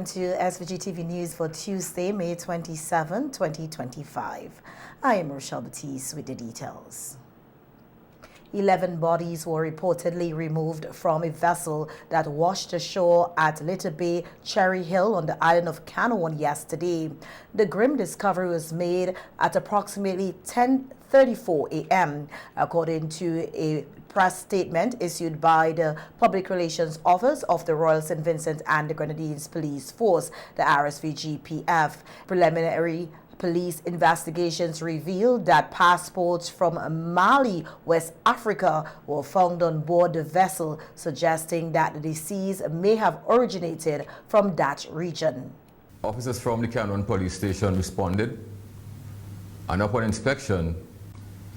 Welcome to SVG-TV News for Tuesday, May 27, 2025. I am Rochelle Batiste with the details. 11 bodies were reportedly removed from a vessel that washed ashore at Little Bay, Cherry Hill on the island of Canouan yesterday. The grim discovery was made at approximately 10:34 a.m. According to a press statement issued by the Public Relations Office of the Royal St. Vincent and the Grenadines Police Force, the SVG-PF. Preliminary police investigations revealed that passports from Mali, West Africa, were found on board the vessel, suggesting that the deceased may have originated from that region. Officers from the Canouan police station responded, and upon inspection,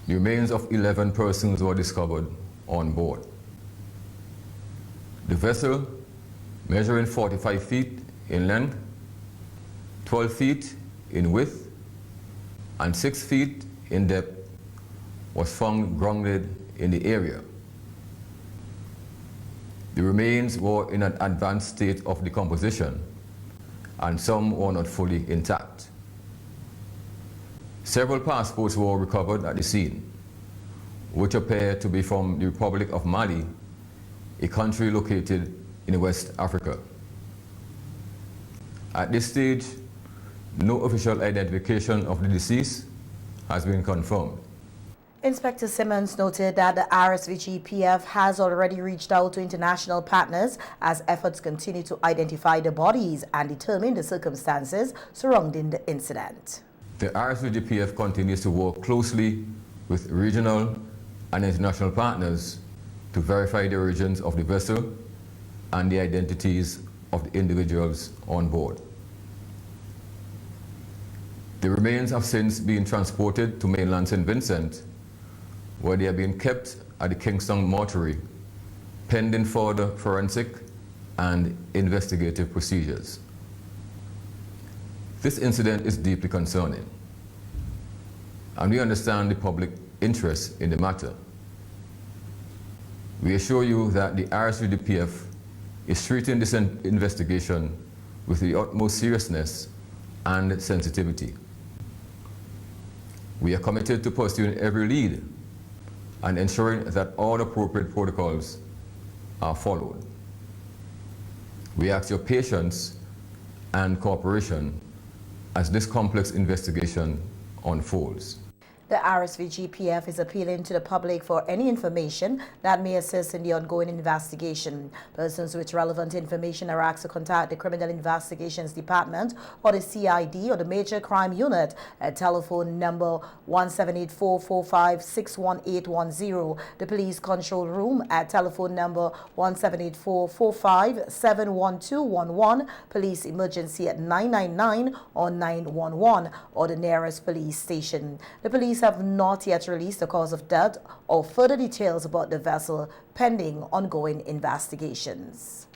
the remains of 11 persons were discovered on board. The vessel, measuring 45 feet in length, 12 feet in width, and 6 feet in depth, was found grounded in the area. The remains were in an advanced state of decomposition, and some were not fully intact. Several passports were recovered at the scene, which appear to be from the Republic of Mali, a country located in West Africa. At this stage, no official identification of the deceased has been confirmed. Inspector Simmons noted that the SVG-PF has already reached out to international partners as efforts continue to identify the bodies and determine the circumstances surrounding the incident. The SVG-PF continues to work closely with regional and international partners to verify the origins of the vessel and the identities of the individuals on board. The remains have since been transported to mainland St. Vincent, where they are being kept at the Kingston mortuary, pending further forensic and investigative procedures. This incident is deeply concerning, and we understand the public interest in the matter. We assure you that the SVG-PF is treating this investigation with the utmost seriousness and sensitivity. We are committed to pursuing every lead and ensuring that all appropriate protocols are followed. We ask your patience and cooperation as this complex investigation unfolds. The SVG-PF is appealing to the public for any information that may assist in the ongoing investigation. Persons with relevant information are asked to contact the Criminal Investigations Department or the CID or the Major Crime Unit at telephone number 1-784-45-61810, the Police Control Room at telephone number 1-784-45-71211, Police Emergency at 999 or 911, or the nearest police station. The police have not yet released the cause of death or further details about the vessel, pending ongoing investigations.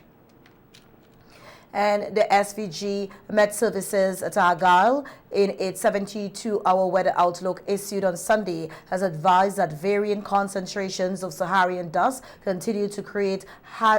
And the SVG Met Services at Argyle, in its 72-hour weather outlook issued on Sunday, has advised that varying concentrations of Saharan dust continue to create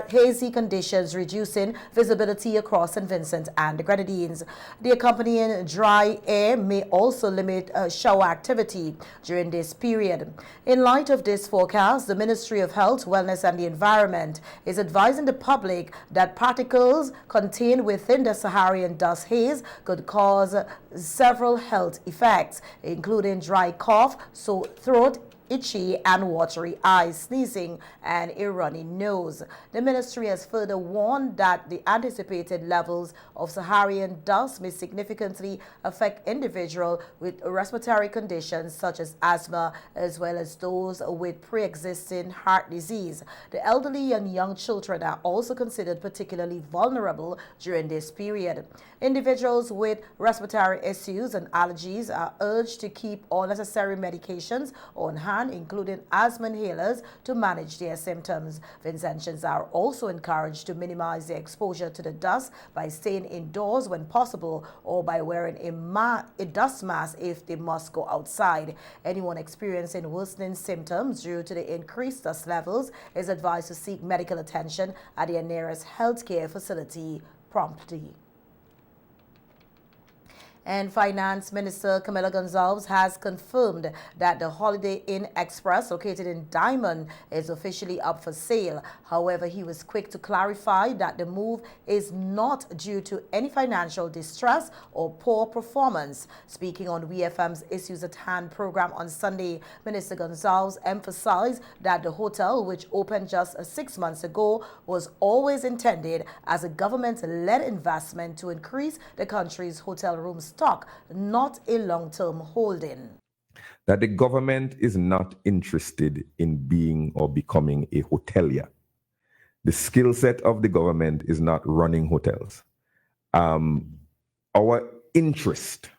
hazy conditions, reducing visibility across St. Vincent and the Grenadines. The accompanying dry air may also limit shower activity during this period. In light of this forecast, the Ministry of Health, Wellness and the Environment is advising the public that particles contained within the Saharan dust haze could cause several health effects, including dry cough, sore throat, itchy and watery eyes, sneezing, and a runny nose. The ministry has further warned that the anticipated levels of Saharan dust may significantly affect individuals with respiratory conditions such as asthma, as well as those with pre-existing heart disease. The elderly and young children are also considered particularly vulnerable during this period. Individuals with respiratory issues and allergies are urged to keep all necessary medications on hand, including asthma inhalers, to manage their symptoms. Vincentians are also encouraged to minimize their exposure to the dust by staying indoors when possible or by wearing a dust mask if they must go outside. Anyone experiencing worsening symptoms due to the increased dust levels is advised to seek medical attention at their nearest healthcare facility promptly. And Finance Minister Camila Gonzalez has confirmed that the Holiday Inn Express located in Diamond is officially up for sale. However, he was quick to clarify that the move is not due to any financial distress or poor performance. Speaking on WFM's Issues at Hand program on Sunday, Minister Gonzalez emphasized that the hotel, which opened just 6 months ago, was always intended as a government-led investment to increase the country's hotel room stock, not a long-term holding. That the government is not interested in being or becoming a hotelier. The skill set of the government is not running hotels. Our interest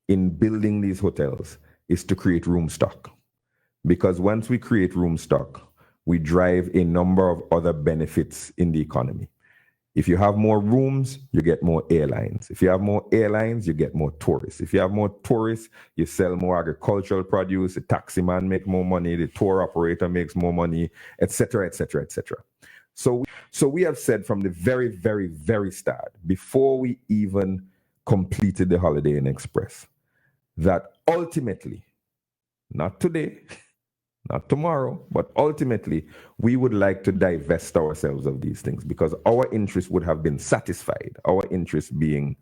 in building these hotels is to create room stock. Because once we create room stock, we drive a number of other benefits in the economy. If you have more rooms, you get more airlines. If you have more airlines, you get more tourists. If you have more tourists, you sell more agricultural produce, the taxi man makes more money, the tour operator makes more money, etc., etc., etc. So we have said from the very, very, very start, before we even completed the Holiday Inn Express, that ultimately, not today, not tomorrow, but ultimately, we would like to divest ourselves of these things because our interest would have been satisfied, our interest being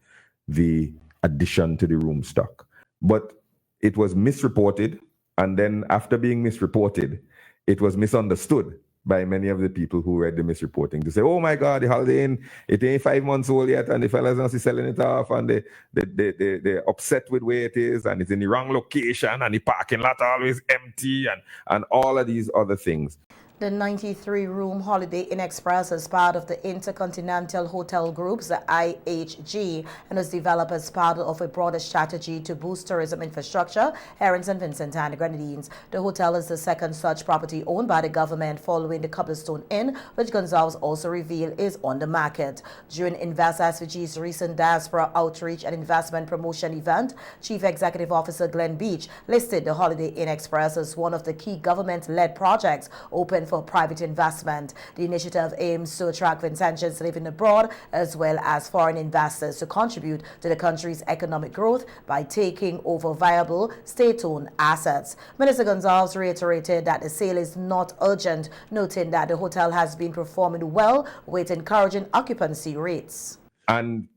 the addition to the room stock. But it was misreported, and then after being misreported, it was misunderstood by many of the people who read the misreporting to say, oh my God, the Holiday Inn, it ain't 5 months old yet, and the fellas are selling it off, and they're upset with where it is, and it's in the wrong location, and the parking lot always empty, and all of these other things. The 93-room Holiday Inn Express is part of the Intercontinental Hotel Group's the IHG and was developed as part of a broader strategy to boost tourism infrastructure here in St. Vincent and the Grenadines. The hotel is the second such property owned by the government following the Cobblestone Inn, which Gonzalez also revealed is on the market. During Invest SVG's recent diaspora outreach and investment promotion event, Chief Executive Officer Glenn Beach listed the Holiday Inn Express as one of the key government-led projects open for private investment. The initiative aims to attract Vincentians living abroad as well as foreign investors to contribute to the country's economic growth by taking over viable state-owned assets. Minister Gonzalez reiterated that the sale is not urgent, noting that the hotel has been performing well with encouraging occupancy rates. And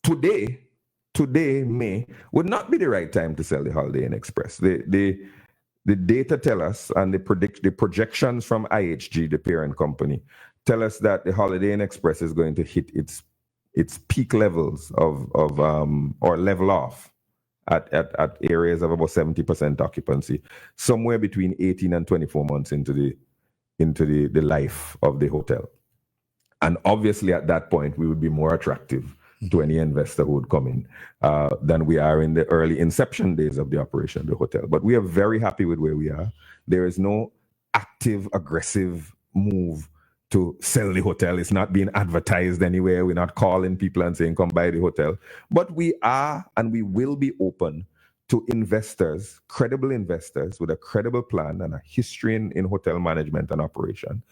today, May, would not be the right time to sell the Holiday Inn Express. The data tell us, and the projections from IHG, the parent company, tell us that the Holiday Inn Express is going to hit its peak levels or level off at areas of about 70% occupancy, somewhere between 18 and 24 months into the life of the hotel. And obviously, at that point, we would be more attractive to any investor who would come in than we are in the early inception days of the operation of the hotel. But we are very happy with where we are. There is no active, aggressive move to sell the hotel. It's not being advertised anywhere. We're not calling people and saying, come buy the hotel. But we are and we will be open to investors, credible investors with a credible plan and a history in hotel management and operation.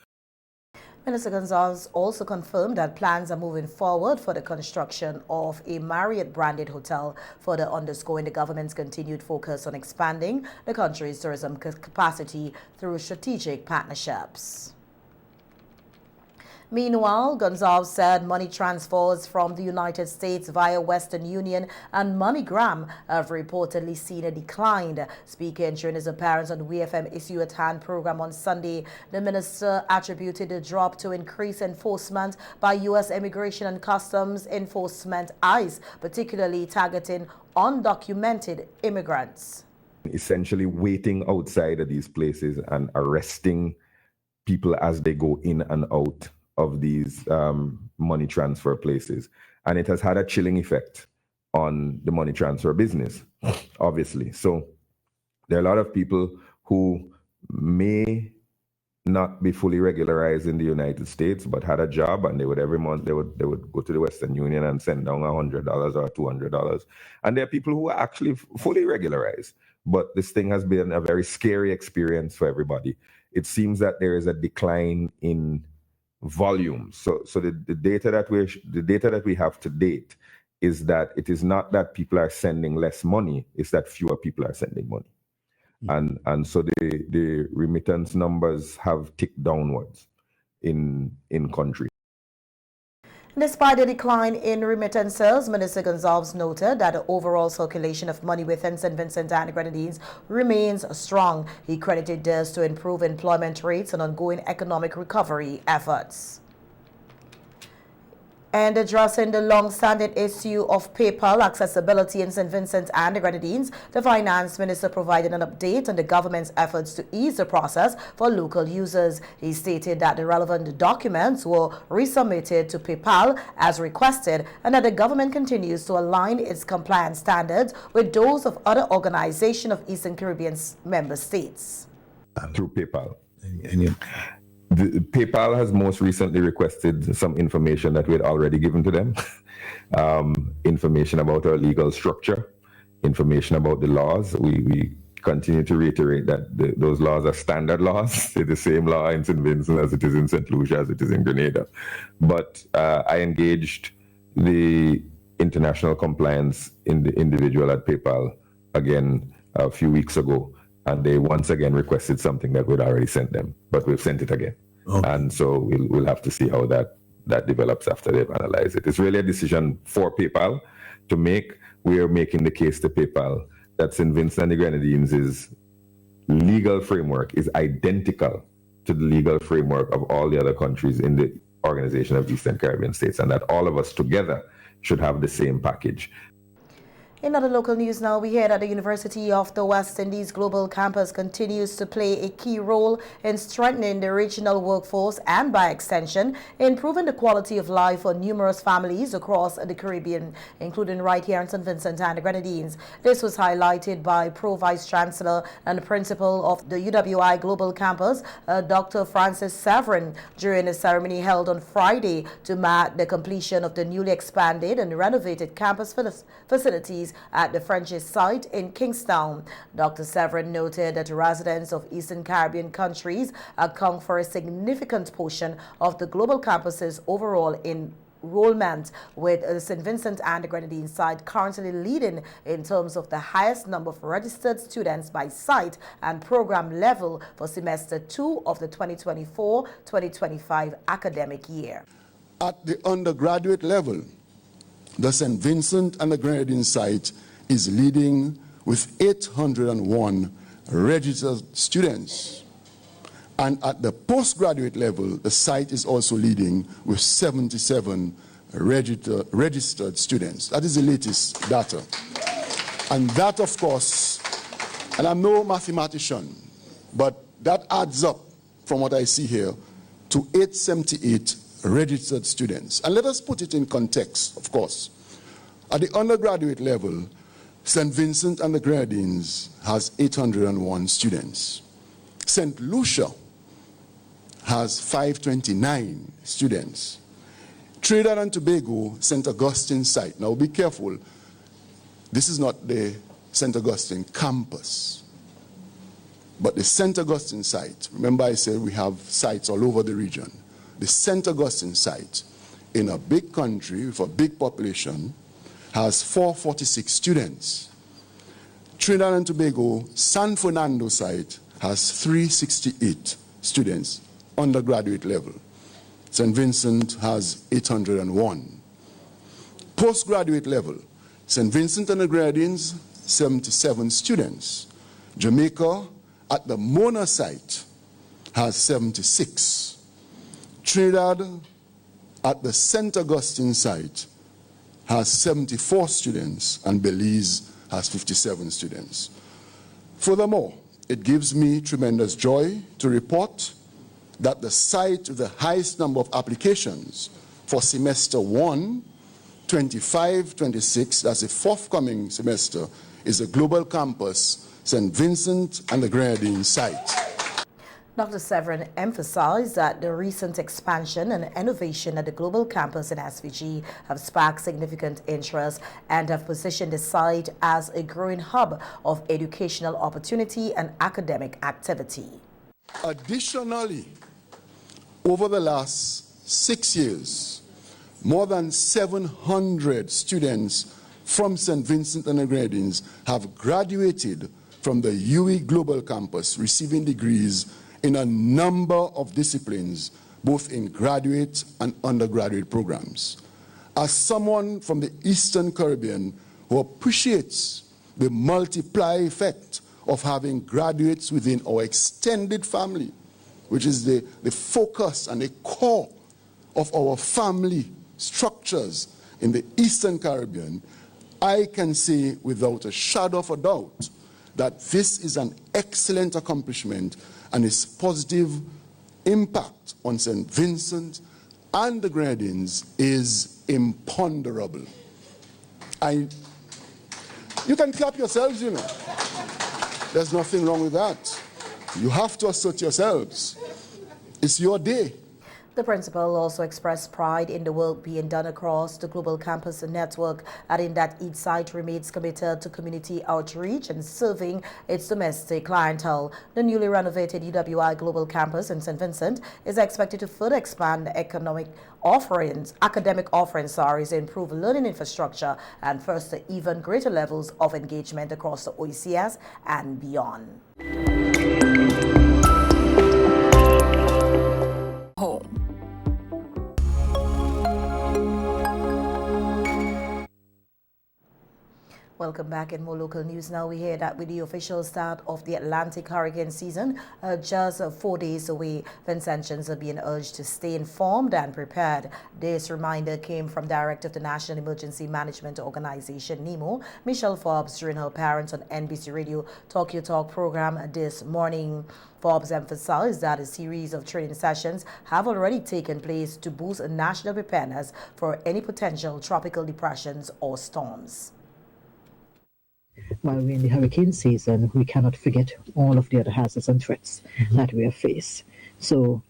Minister Gonzalez also confirmed that plans are moving forward for the construction of a Marriott-branded hotel, further underscoring the government's continued focus on expanding the country's tourism capacity through strategic partnerships. Meanwhile, Gonzalez said money transfers from the United States via Western Union and MoneyGram have reportedly seen a decline. Speaking during his appearance on the WFM Issue at Hand program on Sunday, the minister attributed the drop to increased enforcement by U.S. Immigration and Customs Enforcement ICE, particularly targeting undocumented immigrants. Essentially waiting outside of these places and arresting people as they go in and out of these money transfer places. And it has had a chilling effect on the money transfer business, obviously. So there are a lot of people who may not be fully regularized in the United States, but had a job, and they would every month they would go to the Western Union and send down $100 or $200. And there are people who are actually fully regularized. But this thing has been a very scary experience for everybody. It seems that there is a decline in volume. So the data that we have to date is that it is not that people are sending less money, it's that fewer people are sending money. And so the remittance numbers have ticked downwards in country. Despite the decline in remittances, Minister Gonzalez noted that the overall circulation of money within St. Vincent and the Grenadines remains strong. He credited this to improve employment rates and ongoing economic recovery efforts. And addressing the long-standing issue of PayPal accessibility in St. Vincent and the Grenadines, the Finance Minister provided an update on the government's efforts to ease the process for local users. He stated that the relevant documents were resubmitted to PayPal as requested and that the government continues to align its compliance standards with those of other organizations of Eastern Caribbean member states. Through PayPal. PayPal has most recently requested some information that we had already given to them. Information about our legal structure, information about the laws. We continue to reiterate that those laws are standard laws. They're the same law in St. Vincent as it is in St. Lucia, as it is in Grenada. But I engaged the international compliance in the individual at PayPal again a few weeks ago. And they once again requested something that we'd already sent them, but we've sent it again. Okay. And so we'll have to see how that develops after they've analyzed it. It's really a decision for PayPal to make. We are making the case to PayPal that St. Vincent and the Grenadines' legal framework is identical to the legal framework of all the other countries in the Organization of Eastern Caribbean States, and that all of us together should have the same package. In other local news now, we hear that the University of the West Indies Global Campus continues to play a key role in strengthening the regional workforce and, by extension, improving the quality of life for numerous families across the Caribbean, including right here in St. Vincent and the Grenadines. This was highlighted by Pro-Vice Chancellor and Principal of the UWI Global Campus, Dr. Francis Saharan, during a ceremony held on Friday to mark the completion of the newly expanded and renovated campus facilities at the French's site in Kingstown. Dr. Saharan noted that residents of Eastern Caribbean countries account for a significant portion of the global campus's overall enrollment, with the St. Vincent and the Grenadines site currently leading in terms of the highest number of registered students by site and program level for semester 2 of the 2024-2025 academic year. At the undergraduate level, the St. Vincent and the Grenadines site is leading with 801 registered students. And at the postgraduate level, the site is also leading with 77 registered students. That is the latest data. And that, of course, and I'm no mathematician, but that adds up from what I see here to 878 registered students. And let us put it in context, of course. At the undergraduate level, St. Vincent and the Grenadines has 801 students. St. Lucia has 529 students. Trinidad and Tobago, St. Augustine site. Now be careful, this is not the St. Augustine campus, but the St. Augustine site. Remember I said we have sites all over the region. The St. Augustine site, in a big country with a big population, has 446 students. Trinidad and Tobago, San Fernando site, has 368 students, undergraduate level. St. Vincent has 801. Postgraduate level, St. Vincent and the Grenadines, 77 students. Jamaica, at the Mona site, has 76. Trinidad, at the St. Augustine site, has 74 students, and Belize has 57 students. Furthermore, it gives me tremendous joy to report that the site with the highest number of applications for semester 1, 25-26, that's the forthcoming semester, is the Global Campus, St. Vincent and the Grenadines site. Dr. Saharan emphasized that the recent expansion and innovation at the global campus in SVG have sparked significant interest and have positioned the site as a growing hub of educational opportunity and academic activity. Additionally, over the last 6 years, more than 700 students from St. Vincent and the Grenadines have graduated from the UE Global Campus, receiving degrees in a number of disciplines, both in graduate and undergraduate programs. As someone from the Eastern Caribbean who appreciates the multiply effect of having graduates within our extended family, which is the focus and the core of our family structures in the Eastern Caribbean, I can say without a shadow of a doubt that this is an excellent accomplishment, and its positive impact on St. Vincent and the Grenadines is imponderable. You can clap yourselves, you know. There's nothing wrong with that. You have to assert yourselves. It's your day. The principal also expressed pride in the work being done across the global campus network, adding that each site remains committed to community outreach and serving its domestic clientele. The newly renovated UWI Global Campus in St. Vincent is expected to further expand academic offerings, improve learning infrastructure, and foster even greater levels of engagement across the OECS and beyond. Welcome back. In more local news now, we hear that with the official start of the Atlantic hurricane season just 4 days away, Vincentians are being urged to stay informed and prepared. This reminder came from Director of the National Emergency Management Organization, NEMO, Michelle Forbes, during her appearance on NBC Radio Talk Your Talk program this morning. Forbes emphasized that a series of training sessions have already taken place to boost national preparedness for any potential tropical depressions or storms. While we're in the hurricane season, we cannot forget all of the other hazards and threats that we have faced. So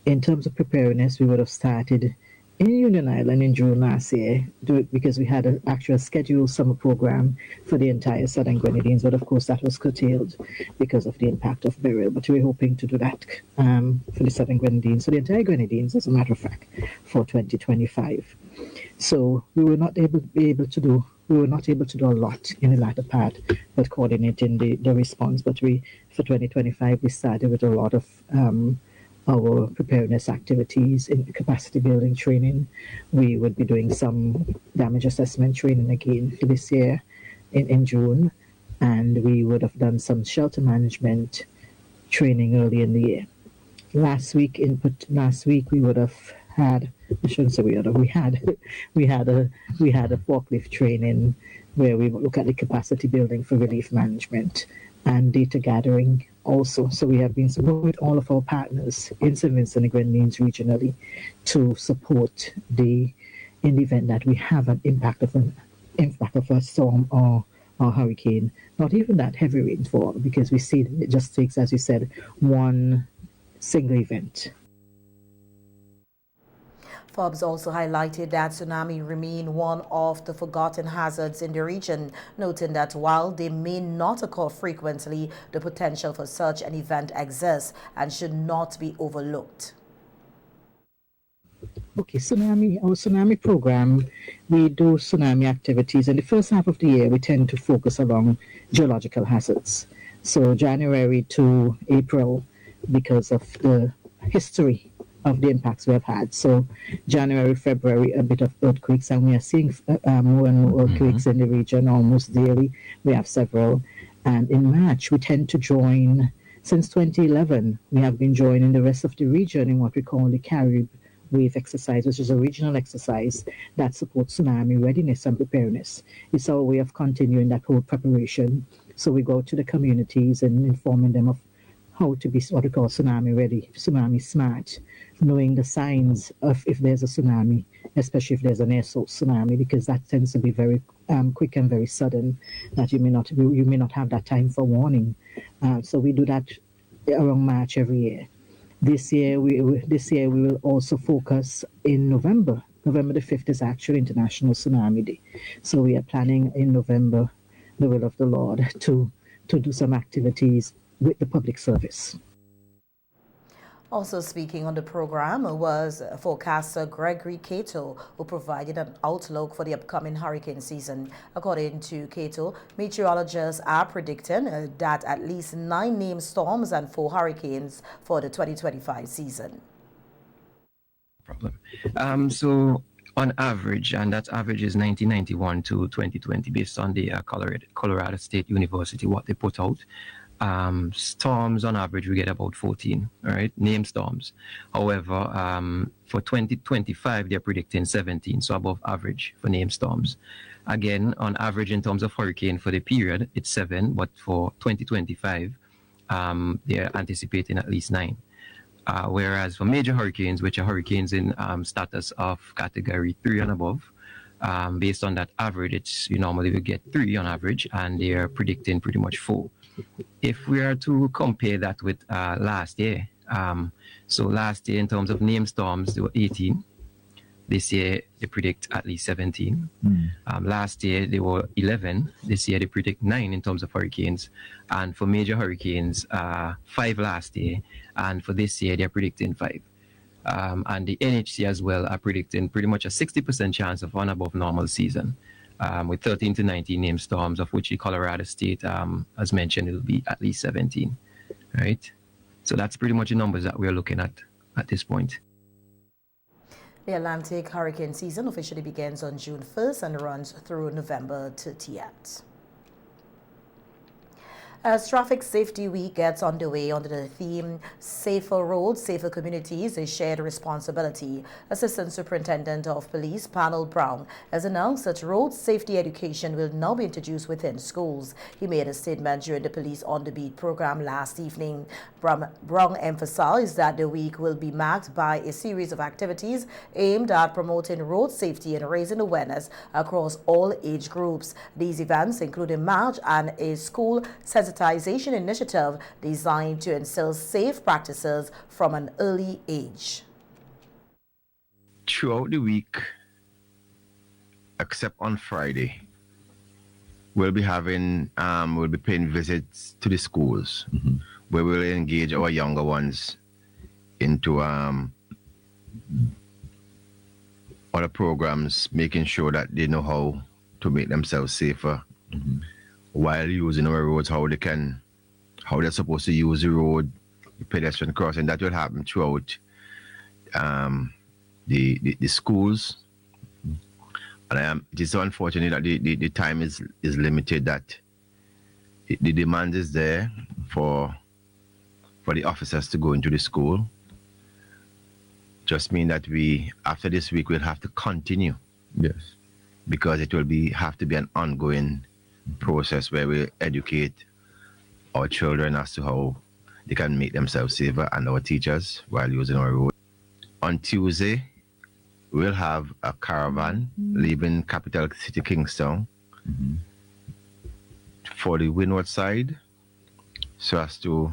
in terms of preparedness, we would have started in Union Island in June last year because we had an actual scheduled summer program for the entire Southern Grenadines, but of course that was curtailed because of the impact of Beryl. But we're hoping to do that for the Southern Grenadines, so the entire Grenadines, as a matter of fact, for 2025. So we were not able to do a lot in the latter part, but coordinating the response. But for 2025, we started with a lot of our preparedness activities in capacity building training. We would be doing some damage assessment training again this year in June, and we would have done some shelter management training early in the year. Last week we would have had, I shouldn't say we had a forklift training where we look at the capacity building for relief management and data gathering also. So we have been supporting with all of our partners in St. Vincent and Grenadines regionally to support in the event that we have an impact of a storm or hurricane, not even that heavy rainfall, because we see it just takes, as you said, one single event. Forbes also highlighted that tsunami remain one of the forgotten hazards in the region, noting that while they may not occur frequently, the potential for such an event exists and should not be overlooked. Okay, our tsunami program, we do tsunami activities. In the first half of the year, we tend to focus along geological hazards. So January to April, because of the history of the impacts we have had. So January, February, a bit of earthquakes, and we are seeing more and more earthquakes in the region almost daily. We have several. And in March, we tend to join, since 2011, we have been joining the rest of the region in what we call the Carib Wave exercise, which is a regional exercise that supports tsunami readiness and preparedness. It's our way of continuing that whole preparation. So we go to the communities and informing them of how to be what we call tsunami ready, tsunami smart, knowing the signs of if there's a tsunami, especially if there's an air source tsunami, because that tends to be very quick and very sudden, that you may not have that time for warning. So we do that around March every year. This year we will also focus in November. November the 5th is actually International Tsunami Day. So we are planning in November, the will of the Lord, to do some activities with the public service. Also speaking on the program was forecaster Gregory Cato, who provided an outlook for the upcoming hurricane season. According to Cato, meteorologists are predicting that at least 9 named storms and 4 hurricanes for the 2025 season. So on average, and that average is 1991 to 2020 based on the Colorado State University, what they put out. Storms on average we get about 14, all right, named storms. However, for 2025 they're predicting 17, so above average for named storms. Again, on average in terms of hurricane for the period it's 7, but for 2025 they're anticipating at least 9. Whereas for major hurricanes, which are hurricanes in status of category 3 and above, based on that average, you normally will get 3 on average, and they're predicting pretty much 4. If we are to compare that with last year, so last year in terms of named storms, there were 18. This year they predict at least 17. Last year they were 11. This year they predict 9 in terms of hurricanes. And for major hurricanes, 5 last year. And for this year they're predicting 5. And the NHC as well are predicting pretty much a 60% chance of an above normal season. With 13 to 19 named storms, of which the Colorado State, as mentioned, it will be at least 17, right? So that's pretty much the numbers that we're looking at this point. The Atlantic hurricane season officially begins on June 1st and runs through November 30th. As Traffic Safety Week gets underway under the theme Safer Roads, Safer Communities, a Shared Responsibility, Assistant Superintendent of Police Panel Brown has announced that road safety education will now be introduced within schools. He made a statement during the Police on the Beat program last evening. Brown emphasized that the week will be marked by a series of activities aimed at promoting road safety and raising awareness across all age groups. These events include a march and a school sensitization initiative designed to instill safe practices from an early age. Throughout the week, except on Friday, we'll be paying visits to the schools, where we'll engage our younger ones into other programs, making sure that they know how to make themselves safer while using our roads, how they're supposed to use the road, pedestrian crossing. That will happen throughout the schools. And it is so unfortunate that the time is limited, that the demand is there for the officers to go into the school. Just mean that after this week, we'll have to continue. Yes. Because it will have to be an ongoing process where we educate our children as to how they can make themselves safer, and our teachers while using our road. On Tuesday, we'll have a caravan leaving capital city Kingston for the windward side, so as to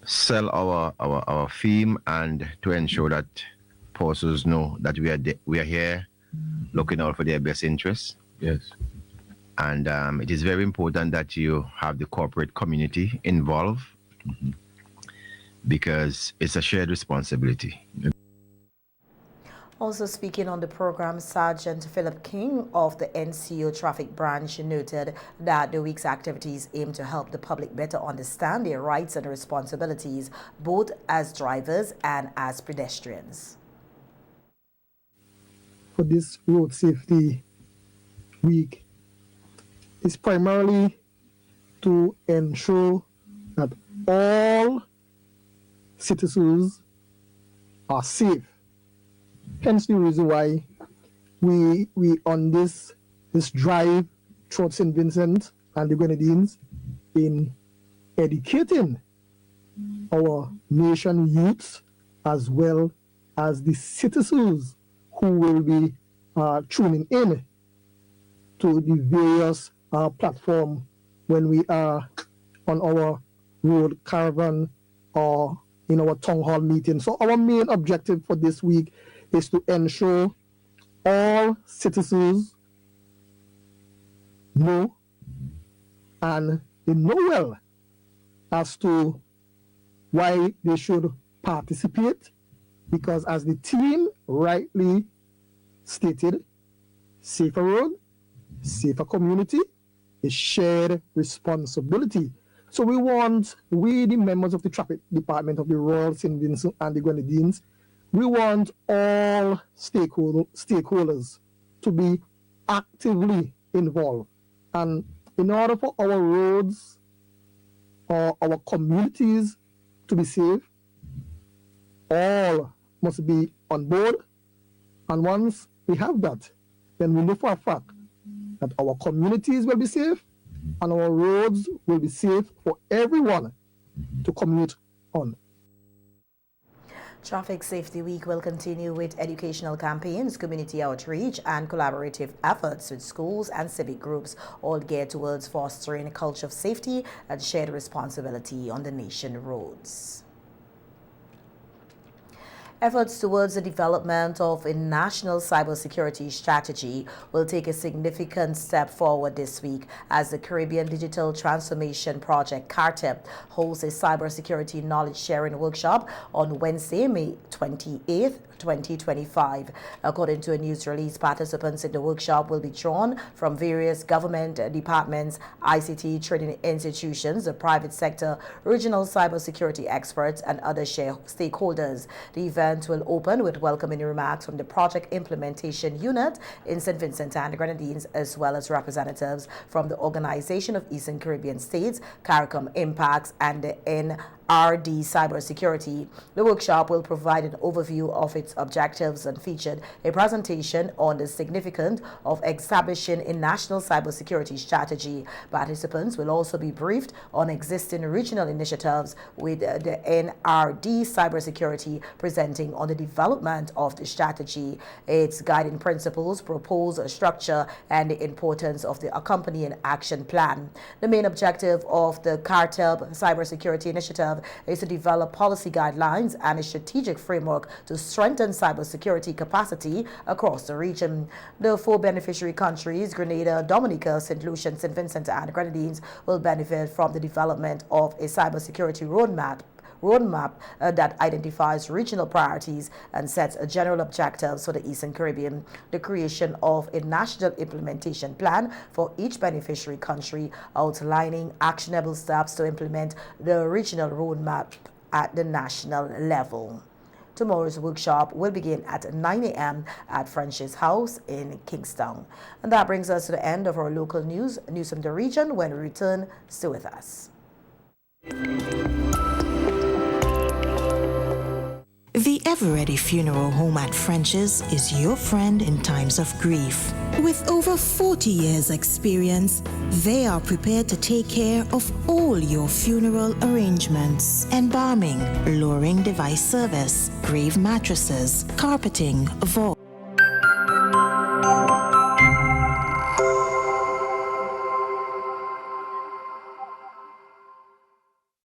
sell our theme and to ensure that persons know that we are here looking out for their best interests. Yes. And it is very important that you have the corporate community involved, because it's a shared responsibility. Also speaking on the program, Sergeant Philip King of the NCO Traffic Branch noted that the week's activities aim to help the public better understand their rights and responsibilities, both as drivers and as pedestrians. For this road safety week is primarily to ensure that all citizens are safe. Hence the reason why we on this drive throughout St. Vincent and the Grenadines in educating our nation youths as well as the citizens who will be tuning in to the various platforms when we are on our road caravan or in our town hall meeting. So our main objective for this week is to ensure all citizens know, and they know well, as to why they should participate, because as the team rightly stated, safer road, safer community, a shared responsibility. So we the members of the traffic department of the Royal St. Vincent and the Grenadines, we want all stakeholders to be actively involved. And in order for our roads or our communities to be safe, all must be on board. And once we have that, then we know for a fact that our communities will be safe and our roads will be safe for everyone to commute on. Traffic Safety Week will continue with educational campaigns, community outreach, and collaborative efforts with schools and civic groups, all geared towards fostering a culture of safety and shared responsibility on the nation roads. Efforts towards the development of a national cybersecurity strategy will take a significant step forward this week as the Caribbean Digital Transformation Project, CARTEP, hosts a cybersecurity knowledge sharing workshop on Wednesday, May 28th, 2025. According to a news release, participants in the workshop will be drawn from various government departments, ICT training institutions, the private sector, regional cybersecurity experts, and other stakeholders. The event will open with welcoming remarks from the Project Implementation Unit in St. Vincent and the Grenadines, as well as representatives from the Organization of Eastern Caribbean States, CARICOM Impacts, and the NRD Cybersecurity. The workshop will provide an overview of its objectives and featured a presentation on the significance of establishing a national cybersecurity strategy. Participants will also be briefed on existing regional initiatives, with the NRD Cybersecurity presenting on the development of the strategy, its guiding principles, proposed structure, and the importance of the accompanying action plan. The main objective of the CARTEP Cybersecurity Initiative is to develop policy guidelines and a strategic framework to strengthen cybersecurity capacity across the region. The 4 beneficiary countries, Grenada, Dominica, St. Lucia, St. Vincent, and Grenadines, will benefit from the development of a cybersecurity roadmap that identifies regional priorities and sets general objectives for the Eastern Caribbean. The creation of a national implementation plan for each beneficiary country, outlining actionable steps to implement the regional roadmap at the national level. Tomorrow's workshop will begin at 9 a.m. at French's House in Kingston. And that brings us to the end of our local news from the region. When we return, stay with us. The Ever-Ready Funeral Home at French's is your friend in times of grief. With over 40 years' experience, they are prepared to take care of all your funeral arrangements: embalming, lowering device service, grave mattresses, carpeting, vault.